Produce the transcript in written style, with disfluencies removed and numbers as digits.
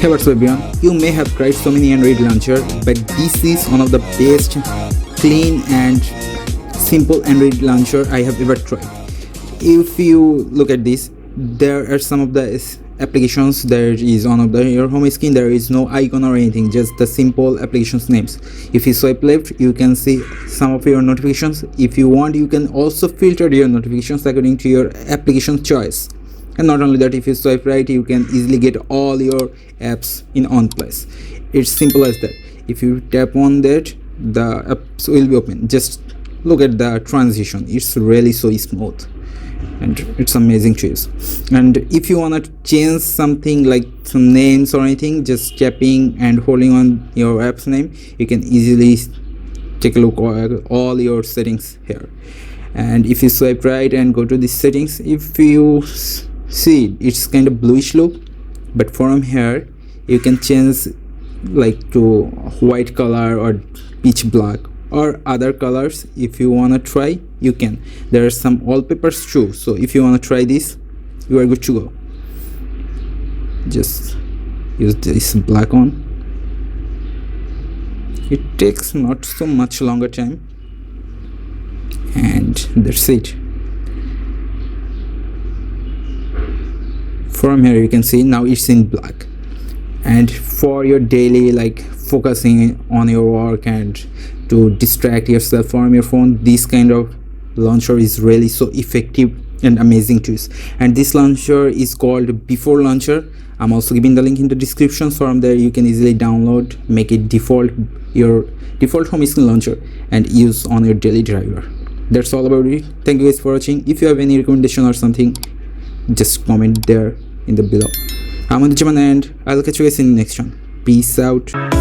Hey, what's up everyone? You may have tried so many Android launcher, but this is one of the best clean and simple Android launcher I have ever tried. If you look at this, there are some of the applications. There is one of your home screen, there is no icon or anything, just the simple applications names. If you swipe left, you can see some of your notifications. If you want, you can also filter your notifications according to your application choice. And not only that, if you swipe right, you can easily get all your apps in one place. It's simple as that. If you tap on that, the apps will be open. Just look at the transition, it's really so smooth and it's amazing to use. And if you want to change something like some names or anything, just tapping and holding on your app's name, you can easily take a look at all your settings here. And if you swipe right and go to the settings, if you see, it's kind of bluish look, but from here you can change like to white color or pitch black or other colors. If you want to try, you can. There are some wallpapers too, so if you want to try this, you are good to go. Just use this black one. It takes not so much longer time, and that's it. From here you can see now it's in black. And for your daily like focusing on your work and to distract yourself from your phone, this kind of launcher is really so effective and amazing to use. And this launcher is called Before Launcher. I'm also giving the link in the description. From there you can easily download, make it default, your default home screen launcher, and use on your daily driver. That's all about it. Thank you guys for watching. If you have any recommendation or something, just comment there in the below. I'm oheduzzamanx and I'll catch you guys in the next one. Peace out.